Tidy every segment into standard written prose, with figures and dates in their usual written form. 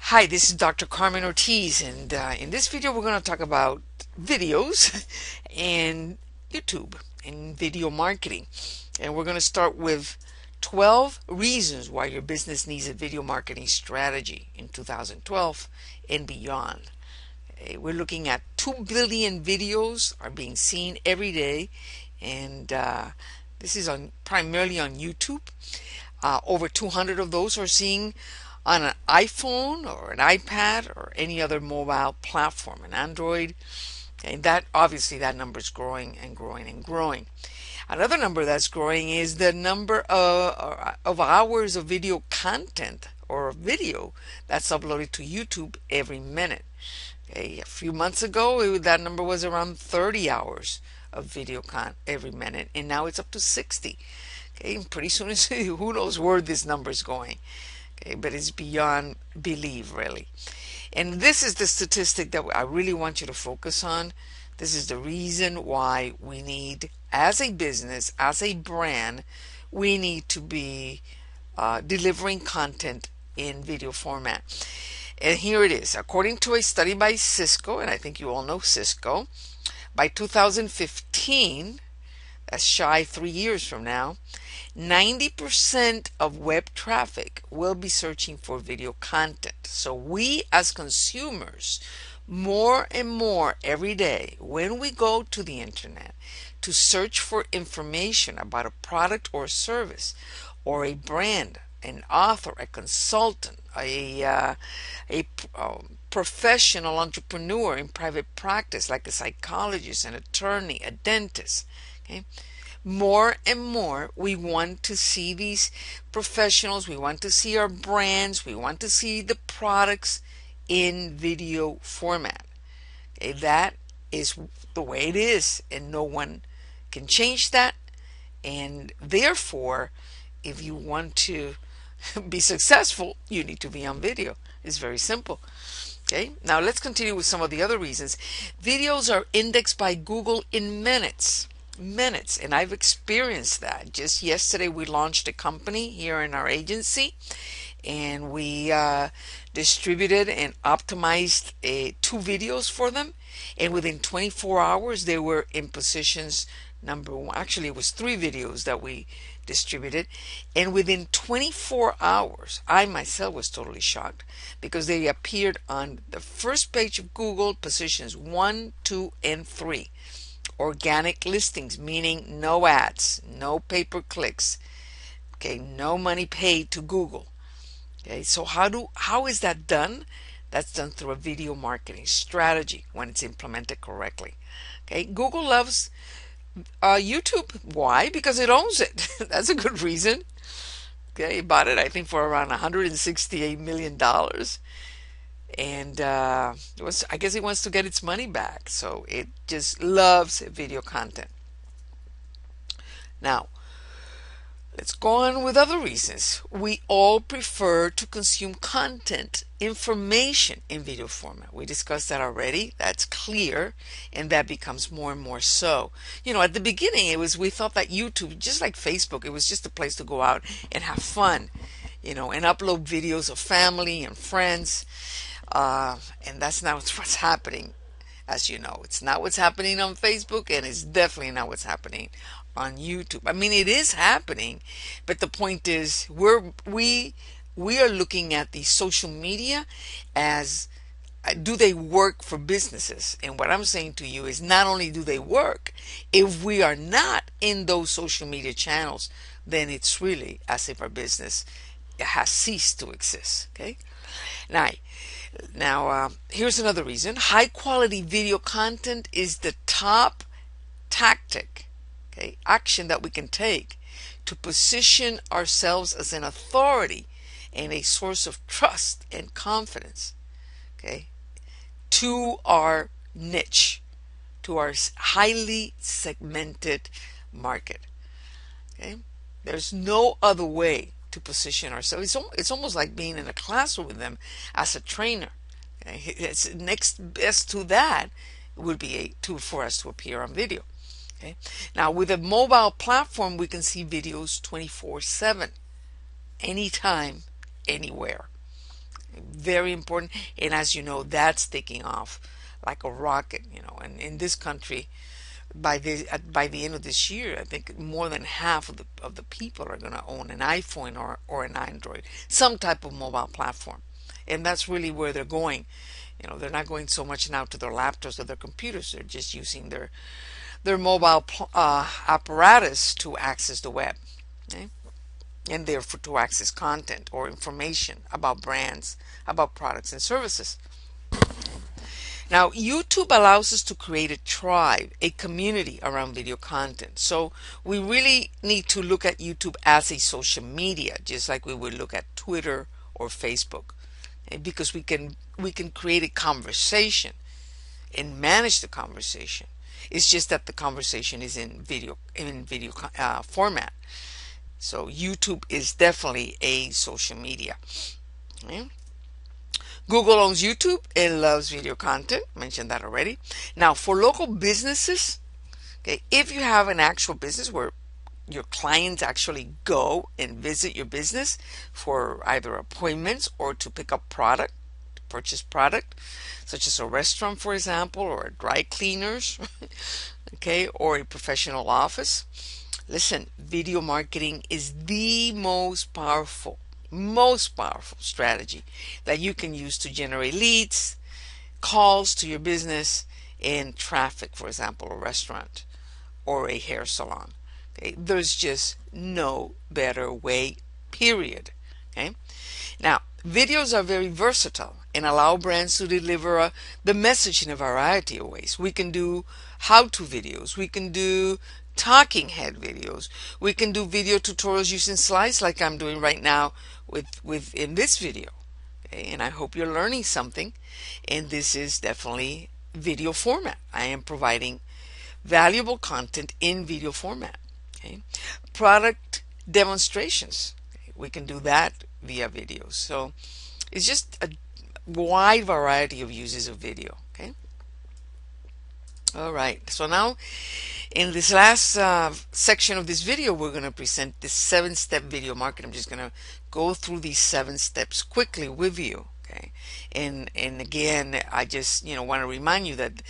Hi, this is Dr. Carmen Ortiz, and in this video we're going to talk about videos and YouTube and video marketing. And we're going to start with 12 reasons why your business needs a video marketing strategy in 2012 and beyond. Okay, we're looking at 2 billion videos are being seen every day, and this is primarily on YouTube. Over 200 of those are seeing on an iPhone or an iPad or any other mobile platform, an Android. And that obviously that number is growing and growing and growing. Another number that's growing is the number of hours of video content or video that's uploaded to YouTube every minute. Okay, a few months ago, that number was around 30 hours of video every minute, and now it's up to 60. Okay, pretty soon, who knows where this number is going. Okay, but it's beyond belief, really. And this is the statistic that I really want you to focus on. This is the reason why we need, as a business, as a brand, we need to be delivering content in video format. And here it is. According to a study by Cisco, and I think you all know Cisco, by 2015, that's shy 3 years from now, 90% of web traffic will be searching for video content. So we as consumers, more and more every day, when we go to the internet to search for information about a product or service or a brand, an author, a consultant, a professional entrepreneur in private practice, like a psychologist, an attorney, a dentist, okay? More and more we want to see these professionals, we want to see our brands, we want to see the products in video format. Okay, that is the way it is, and no one can change that. And therefore, if you want to be successful, you need to be on video. It's very simple. Okay, now let's continue with some of the other reasons. Videos are indexed by Google in minutes, and I've experienced that. Just yesterday we launched a company here in our agency, and we distributed and optimized 2 videos for them, and within 24 hours they were in positions number 1. Actually, it was 3 videos that we distributed, and within 24 hours I myself was totally shocked because they appeared on the first page of Google, positions 1, 2, and 3. Organic listings, meaning no ads, no pay-per-clicks, okay, no money paid to Google. Okay, so how is that done? That's done through a video marketing strategy when it's implemented correctly. Okay, Google loves YouTube. Why? Because it owns it. That's a good reason. Okay, it bought it, I think, for around $168 million. And I guess it wants to get its money back. So it just loves video content. Now, let's go on with other reasons. We all prefer to consume content, information in video format. We discussed that already. That's clear, and that becomes more and more so. You know, at the beginning, we thought that YouTube, just like Facebook, it was just a place to go out and have fun, you know, and upload videos of family and friends. And that's not what's happening, as you know. It's not what's happening on Facebook, and it's definitely not what's happening on YouTube. I mean, it is happening, but the point is we are looking at the social media as do they work for businesses? And what I'm saying to you is not only do they work, if we are not in those social media channels, then it's really as if our business has ceased to exist. Okay, now here's another reason. High quality video content is the top tactic, okay, action that we can take to position ourselves as an authority and a source of trust and confidence, okay, to our niche, to our highly segmented market. Okay, there's no other way to position ourselves. It's almost like being in a classroom with them as a trainer. Okay? It's next best to that would be for us to appear on video. Okay? Now, with a mobile platform, we can see videos 24/7, anytime, anywhere. very important. And as you know, that's taking off like a rocket, and in this country, by the end of this year, I think more than half of the people are going to own an iPhone or an Android, some type of mobile platform, and that's really where they're going. They're not going so much now to their laptops or their computers. They're just using their mobile apparatus to access the web, okay? And therefore to access content or information about brands, about products and services. Now, YouTube allows us to create a tribe, a community around video content. So we really need to look at YouTube as a social media, just like we would look at Twitter or Facebook, okay? Because we can create a conversation and manage the conversation. It's just that the conversation is in video format. So YouTube is definitely a social media. Okay? Google owns YouTube. It loves video content. Mentioned that already. Now, for local businesses, okay, if you have an actual business where your clients actually go and visit your business for either appointments or to pick up product, to purchase product, such as a restaurant, for example, or a dry cleaners, okay, or a professional office. Listen, video marketing is the most powerful strategy that you can use to generate leads, calls to your business, and traffic, for example, a restaurant or a hair salon. Okay? There's just no better way, period. Okay? Now, videos are very versatile and allow brands to deliver the message in a variety of ways. We can do how-to videos. We can do talking head videos. We can do video tutorials using slides like I'm doing right now with in this video. Okay? And I hope you're learning something. And this is definitely video format. I am providing valuable content in video format. Okay? Product demonstrations. Okay? We can do that via videos. So it's just a wide variety of uses of video. Okay. All right. So now in this last section of this video, we're going to present this 7-step video marketing. I'm just going to go through these 7 steps quickly with you. Okay. And again, I just want to remind you that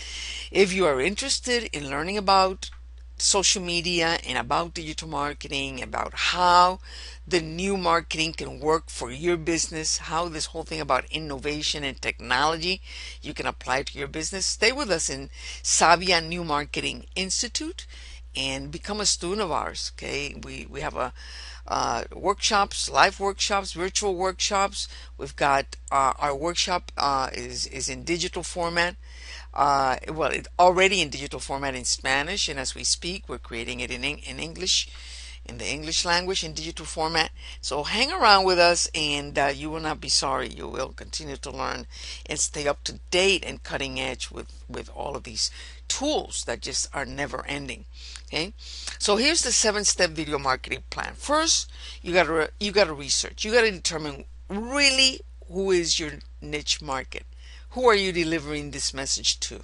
if you are interested in learning about social media and about digital marketing, about how the new marketing can work for your business, how this whole thing about innovation and technology you can apply to your business, stay with us in Savia New Marketing Institute and become a student of ours. Okay, we have workshops, live workshops, virtual workshops. We've got our workshop is in digital format. Well, it's already in digital format in Spanish, and as we speak, we're creating it in English, in the English language in digital format. So hang around with us, and you will not be sorry. You will continue to learn and stay up to date and cutting edge with all of these tools that just are never ending. Okay, so here's the 7-step video marketing plan. First, you gotta research. You gotta determine really who is your niche market. Who are you delivering this message to?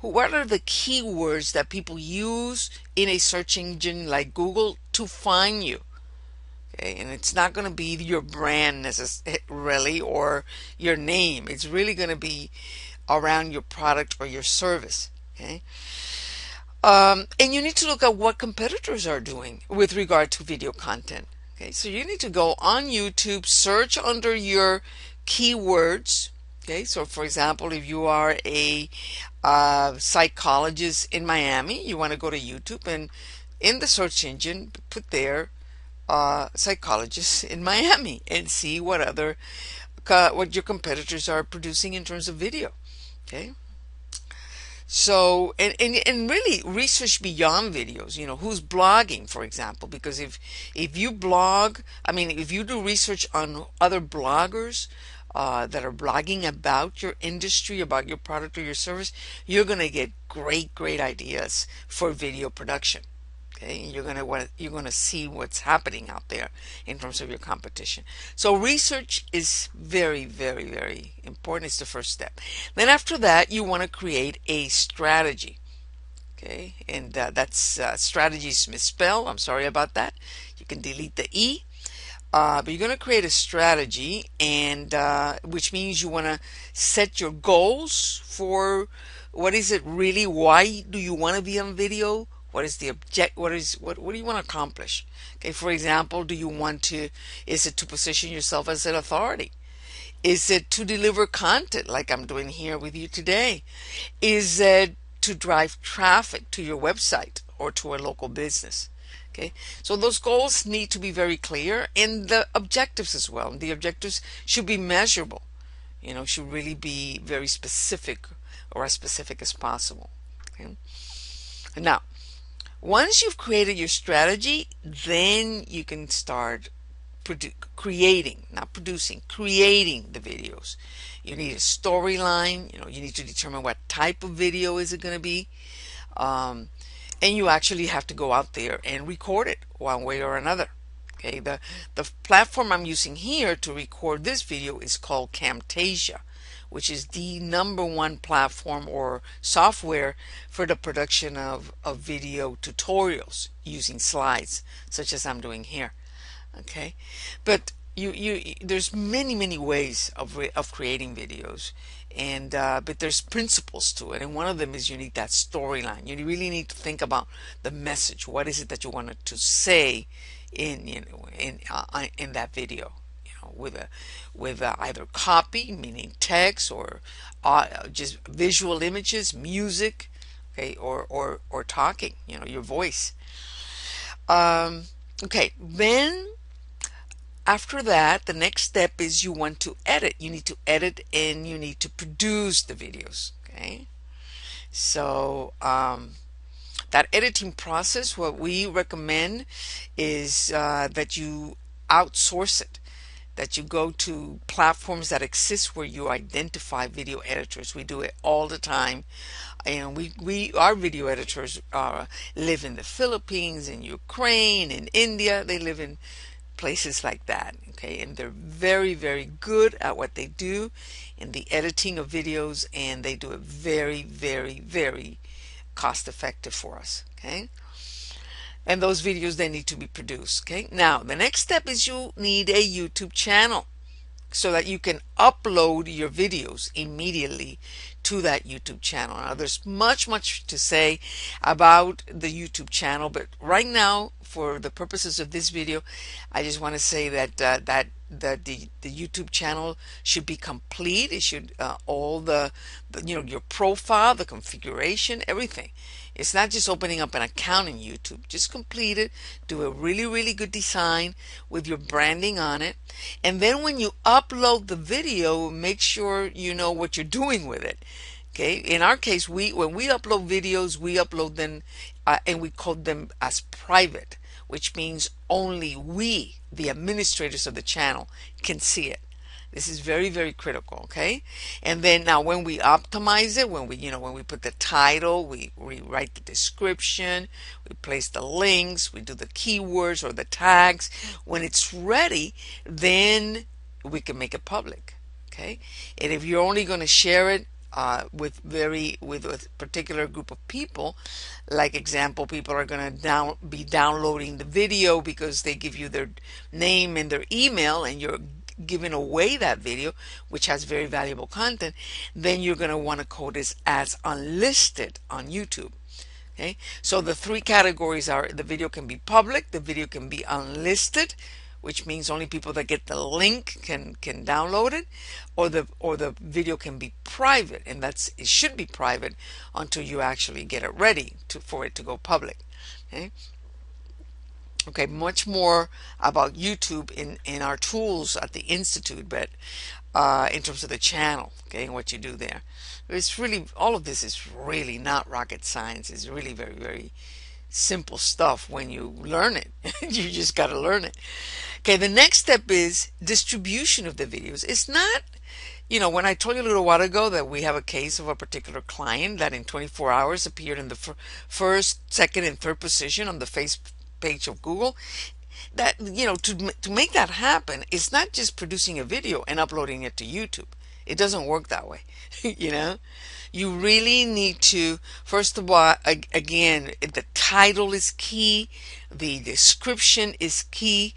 What are the keywords that people use in a search engine like Google to find you? Okay, and it's not going to be your brand necessarily or your name. It's really going to be around your product or your service. Okay, and you need to look at what competitors are doing with regard to video content. Okay, so you need to go on YouTube, search under your keywords. Okay, so for example, if you are a psychologist in Miami, you want to go to YouTube and in the search engine put there psychologists in Miami and see what your competitors are producing in terms of video. Okay, so and really research beyond videos. Who's blogging, for example, because if you blog, if you do research on other bloggers that are blogging about your industry, about your product or your service, you're going to get great ideas for video production. Okay, you're going to see what's happening out there in terms of your competition. So research is very important. It's the first step. Then after that, you want to create a strategy. Okay, and that's strategy is misspelled. I'm sorry about that. You can delete the E. but you're going to create a strategy, and which means you want to set your goals for what is it really, why do you want to be on video, what is the object, what do you want to accomplish. Okay, for example, do you want to, is it to position yourself as an authority? Is it to deliver content like I'm doing here with you today? Is it to drive traffic to your website or to a local business? Okay, so those goals need to be very clear, and the objectives as well. The objectives should be measurable, should really be very specific, or as specific as possible. Okay, now once you've created your strategy, then you can start creating, not producing, creating the videos. You need a storyline. You need to determine what type of video is it going to be, and you actually have to go out there and record it one way or another. Okay, the platform I'm using here to record this video is called Camtasia, which is the #1 platform or software for the production of video tutorials using slides, such as I'm doing here. Okay, but there's many ways of creating videos, and but there's principles to it, and one of them is you need that storyline. You really need to think about the message. What is it that you want to say in that video? With either copy, meaning text, or just visual images, music, okay, or talking, your voice. Okay, then after that, the next step is you want to edit. You need to edit and you need to produce the videos. Okay, so that editing process, what we recommend is that you outsource it, that you go to platforms that exist where you identify video editors. We do it all the time, and our video editors live in the Philippines, in Ukraine, in India. They live in places like that. Okay, and they're very good at what they do in the editing of videos, and they do it very cost effective for us. Okay, and those videos, they need to be produced. Okay, now the next step is you need a YouTube channel so that you can upload your videos immediately to that YouTube channel. Now there's much to say about the YouTube channel, but right now, for the purposes of this video, I just want to say that the YouTube channel should be complete. It should all the your profile, the configuration, everything. It's not just opening up an account in YouTube. Just complete it. Do a really good design with your branding on it. And then when you upload the video, make sure you know what you're doing with it. Okay. In our case, when we upload videos, we upload them and we code them as private, which means only we, the administrators of the channel, can see it. This is very critical. Okay, and then now when we optimize it, when we put the title, we write the description, we place the links, we do the keywords or the tags. When it's ready, then we can make it public. Okay, and if you're only going to share it with a particular group of people, like example, people are going to be downloading the video because they give you their name and their email, and you're giving away that video, which has very valuable content, then you're going to want to code this as unlisted on YouTube. Okay, so the three categories are: the video can be public, the video can be unlisted, which means only people that get the link can download it, or the video can be private, and it should be private until you actually get it ready for it to go public. Okay, much more about YouTube in our tools at the Institute, but in terms of the channel, okay, and what you do there. It's really, all of this is really not rocket science. It's really very simple stuff when you learn it. You just got to learn it. Okay, the next step is distribution of the videos. It's not, when I told you a little while ago that we have a case of a particular client that in 24 hours appeared in the first, second, and third position on the page of Google, that to make that happen, it's not just producing a video and uploading it to YouTube. It doesn't work that way. You really need to, first of all, again, the title is key, the description is key.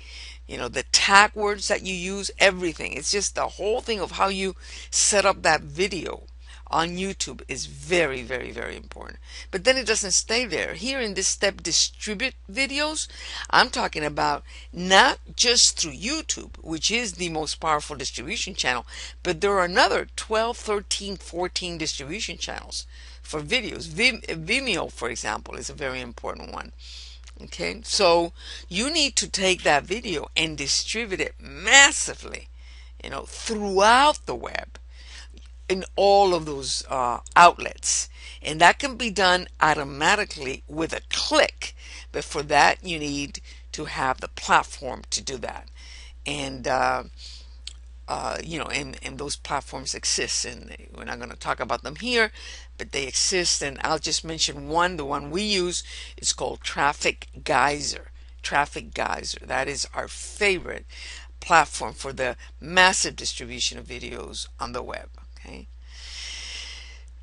the tag words that you use, everything. It's just the whole thing of how you set up that video on YouTube is very, very, very important. But then it doesn't stay there. Here in this step, distribute videos, I'm talking about not just through YouTube, which is the most powerful distribution channel, but there are another 12, 13, 14 distribution channels for videos. Vimeo, for example, is a very important one. Okay, so you need to take that video and distribute it massively, throughout the web in all of those outlets. And that can be done automatically with a click. But for that, you need to have the platform to do that. And and those platforms exist, and we're not going to talk about them here, but they exist. And I'll just mention one. The one we use is called Traffic Geyser. Traffic Geyser. That is our favorite platform for the massive distribution of videos on the web. Okay.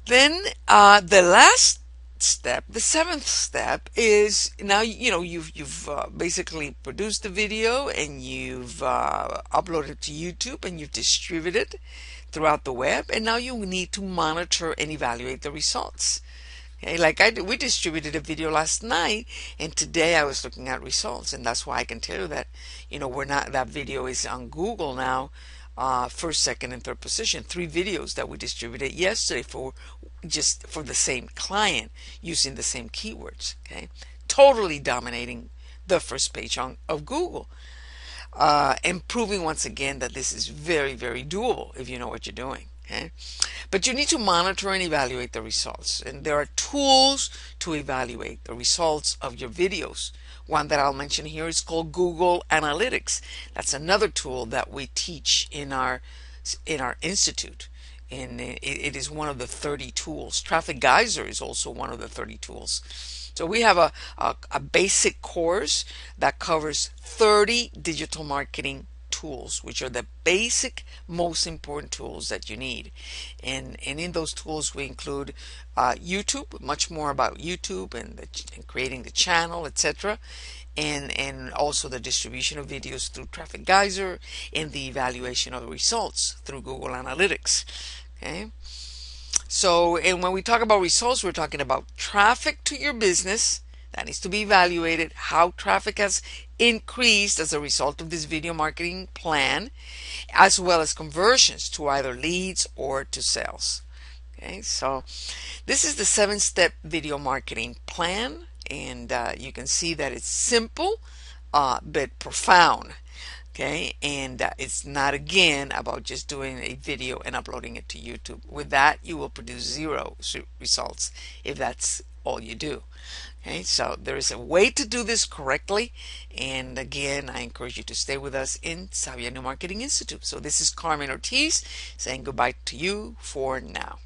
Then the last step, the seventh step, is now you've basically produced the video and you've uploaded it to YouTube and you've distributed it throughout the web, and now you need to monitor and evaluate the results. Okay, like we distributed a video last night, and today I was looking at results, and that's why I can tell you that that video is on Google now, first, second, and third position. 3 videos that we distributed yesterday for the same client using the same keywords. Okay, totally dominating the first page of Google, and proving once again that this is very, very doable if you know what you're doing. Okay, but you need to monitor and evaluate the results, and there are tools to evaluate the results of your videos. One that I'll mention here is called Google Analytics. That's another tool that we teach in our institute, and it is one of the 30 tools. Traffic Geyser is also one of the 30 tools. So we have a basic course that covers 30 digital marketing tools, which are the basic, most important tools that you need. And in those tools we include YouTube, much more about YouTube and creating the channel, etc. And also the distribution of videos through Traffic Geyser, and the evaluation of the results through Google Analytics. Okay. So, and when we talk about results, we're talking about traffic to your business that needs to be evaluated, how traffic has increased as a result of this video marketing plan, as well as conversions to either leads or to sales. Okay, so this is the 7-step video marketing plan, and you can see that it's simple but profound. Okay, and it's not, again, about just doing a video and uploading it to YouTube. With that, you will produce 0 results if that's all you do. Okay, so there is a way to do this correctly, and again, I encourage you to stay with us in Savvy New Marketing Institute. So this is Carmen Ortiz saying goodbye to you for now.